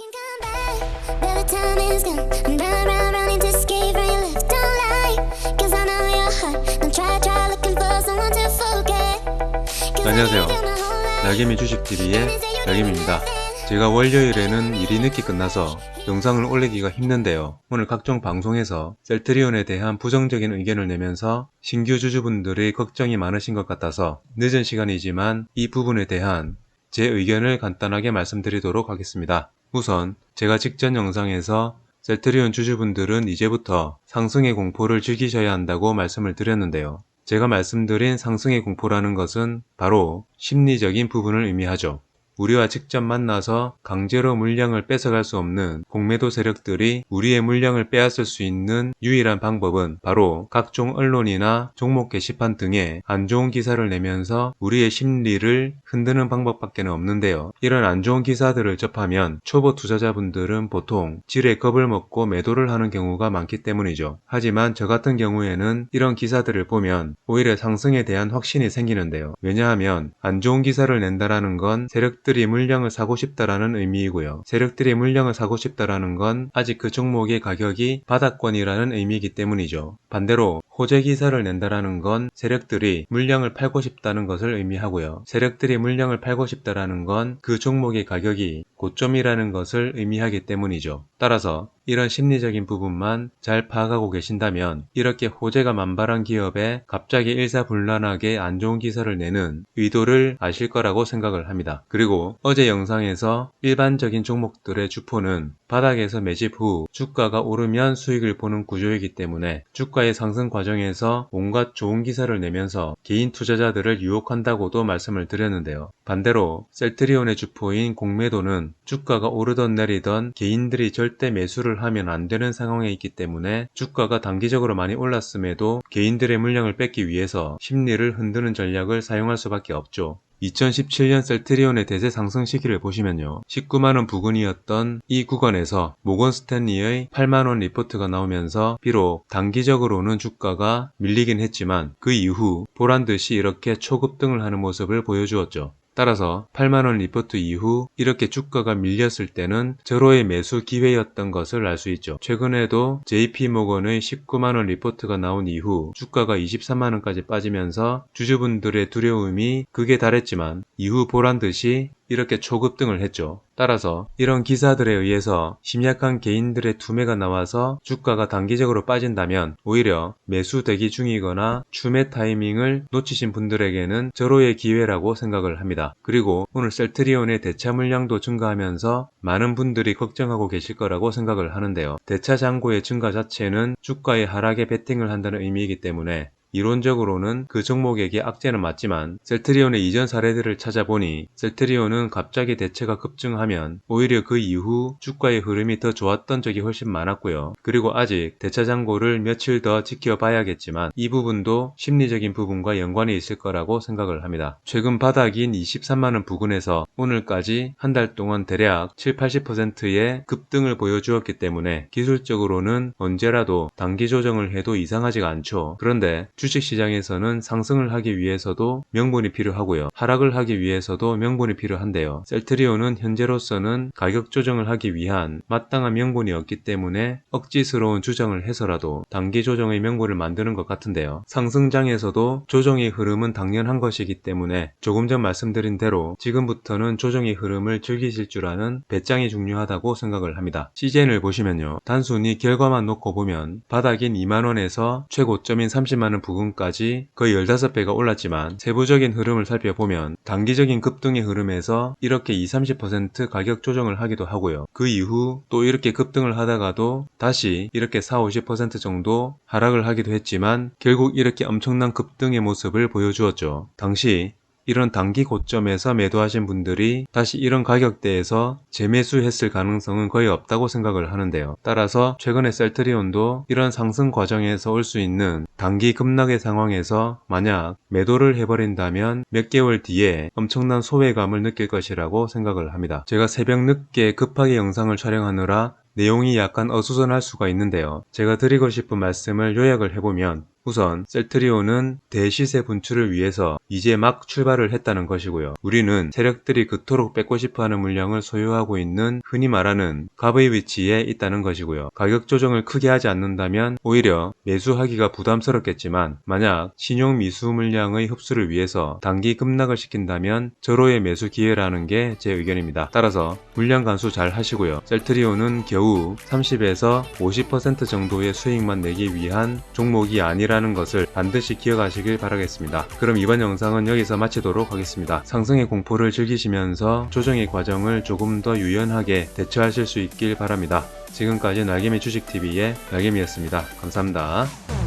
can come back, but the time is gone. I'm round, running to escape from your left. Don't lie, 'cause I know your heart. Don't try looking for someone to forget. 'Cause 안녕하세요. I gave you my whole life. 날개미 주식TV의 날개미입니다. 제가 월요일에는 일이 늦게 끝나서 영상을 올리기가 힘든데요. 오늘 각종 방송에서 셀트리온에 대한 부정적인 의견을 내면서 신규 주주분들의 걱정이 많으신 것 같아서 늦은 시간이지만 이 부분에 대한 제 의견을 간단하게 말씀드리도록 하겠습니다. 우선 제가 직전 영상에서 셀트리온 주주분들은 이제부터 상승의 공포를 즐기셔야 한다고 말씀을 드렸는데요. 제가 말씀드린 상승의 공포라는 것은 바로 심리적인 부분을 의미하죠. 우리와 직접 만나서 강제로 물량을 뺏어갈 수 없는 공매도 세력들이 우리의 물량을 빼앗을 수 있는 유일한 방법은 바로 각종 언론이나 종목 게시판 등에 안 좋은 기사를 내면서 우리의 심리를 흔드는 방법밖에 없는데요. 이런 안 좋은 기사들을 접하면 초보 투자자분들은 보통 지레 겁을 먹고 매도를 하는 경우가 많기 때문이죠. 하지만 저 같은 경우에는 이런 기사들을 보면 오히려 상승에 대한 확신이 생기는데요. 왜냐하면 안 좋은 기사를 낸다라는 건 세력들이 물량을 사고 싶다라는 의미이고요. 세력들이 물량을 사고 싶다라는 건 아직 그 종목의 가격이 바닥권이라는 의미이기 때문이죠. 반대로 호재 기사를 낸다라는 건 세력들이 물량을 팔고 싶다는 것을 의미하고요. 세력들이 물량을 팔고 싶다라는 건 그 종목의 가격이 고점이라는 것을 의미하기 때문이죠. 따라서 이런 심리적인 부분만 잘 파악하고 계신다면 이렇게 호재가 만발한 기업에 갑자기 일사불란하게 안 좋은 기사를 내는 의도를 아실 거라고 생각을 합니다. 그리고 어제 영상에서 일반적인 종목들의 주포는 바닥에서 매집 후 주가가 오르면 수익을 보는 구조이기 때문에 주가의 상승 과정에서 온갖 좋은 기사를 내면서 개인 투자자들을 유혹한다고도 말씀을 드렸는데요. 반대로 셀트리온의 주포인 공매도는 주가가 오르던 내리던 개인들이 절대 매수를 하면 안 되는 상황에 있기 때문에 주가가 단기적으로 많이 올랐음에도 개인들의 물량을 뺏기 위해서 심리를 흔드는 전략을 사용할 수밖에 없죠. 2017년 셀트리온의 대세 상승 시기를 보시면요. 19만원 부근이었던 이 구간에서 모건 스탠리의 8만원 리포트가 나오면서 비록 단기적으로는 주가가 밀리긴 했지만 그 이후 보란듯이 이렇게 초급등을 하는 모습을 보여주었죠. 따라서 8만원 리포트 이후 이렇게 주가가 밀렸을 때는 절호의 매수 기회였던 것을 알 수 있죠. 최근에도 JP모건의 19만원 리포트가 나온 이후 주가가 23만원까지 빠지면서 주주분들의 두려움이 극에 달했지만 이후 보란듯이 이렇게 초급등을 했죠. 따라서 이런 기사들에 의해서 심약한 개인들의 투매가 나와서 주가가 단기적으로 빠진다면 오히려 매수 대기 중이거나 추매 타이밍을 놓치신 분들에게는 절호의 기회라고 생각을 합니다. 그리고 오늘 셀트리온의 대차 물량도 증가하면서 많은 분들이 걱정하고 계실 거라고 생각을 하는데요. 대차 잔고의 증가 자체는 주가의 하락에 베팅을 한다는 의미이기 때문에 이론적으로는 그 종목에게 악재는 맞지만 셀트리온의 이전 사례들을 찾아보니 셀트리온은 갑자기 대체가 급증하면 오히려 그 이후 주가의 흐름이 더 좋았던 적이 훨씬 많았고요. 그리고 아직 대차 잔고를 며칠 더 지켜봐야겠지만 이 부분도 심리적인 부분과 연관이 있을 거라고 생각을 합니다. 최근 바닥인 23만원 부근에서 오늘까지 한 달 동안 대략 7-80%의 급등을 보여주었기 때문에 기술적으로는 언제라도 단기 조정을 해도 이상하지가 않죠. 그런데 주식시장에서는 상승을 하기 위해서도 명분이 필요하고요. 하락을 하기 위해서도 명분이 필요한데요. 셀트리온은 현재로서는 가격 조정을 하기 위한 마땅한 명분이 없기 때문에 억지스러운 조정을 해서라도 단기 조정의 명분을 만드는 것 같은데요. 상승장에서도 조정의 흐름은 당연한 것이기 때문에 조금 전 말씀드린 대로 지금부터는 조정의 흐름을 즐기실 줄 아는 배짱이 중요하다고 생각을 합니다. 시젠을 보시면요. 단순히 결과만 놓고 보면 바닥인 2만원에서 최고점인 30만원 부근까지 거의 15배가 올랐지만 세부적인 흐름을 살펴보면 단기적인 급등의 흐름에서 이렇게 20-30% 가격 조정을 하기도 하고요. 그 이후 또 이렇게 급등을 하다가도 다시 이렇게 40-50% 정도 하락을 하기도 했지만 결국 이렇게 엄청난 급등의 모습을 보여주었죠. 당시 이런 단기 고점에서 매도하신 분들이 다시 이런 가격대에서 재매수했을 가능성은 거의 없다고 생각을 하는데요. 따라서 최근에 셀트리온도 이런 상승 과정에서 올 수 있는 단기 급락의 상황에서 만약 매도를 해버린다면 몇 개월 뒤에 엄청난 소외감을 느낄 것이라고 생각을 합니다. 제가 새벽 늦게 급하게 영상을 촬영하느라 내용이 약간 어수선할 수가 있는데요. 제가 드리고 싶은 말씀을 요약을 해보면 우선 셀트리온은 대시세 분출을 위해서 이제 막 출발을 했다는 것이고요. 우리는 세력들이 그토록 뺏고 싶어하는 물량을 소유하고 있는 흔히 말하는 갑의 위치에 있다는 것이고요. 가격 조정을 크게 하지 않는다면 오히려 매수하기가 부담스럽겠지만 만약 신용 미수 물량의 흡수를 위해서 단기 급락을 시킨다면 절호의 매수 기회라는 게 제 의견입니다. 따라서 물량 간수 잘 하시고요. 셀트리온은 겨우 30에서 50% 정도의 수익만 내기 위한 종목이 아니라는 것을 반드시 기억하시길 바라겠습니다. 그럼 이번 영상은 여기서 마치도록 하겠습니다. 상승의 공포를 즐기시면서 조정의 과정을 조금 더 유연하게 대처하실 수 있길 바랍니다. 지금까지 날개미 주식TV의 날개미였습니다. 감사합니다.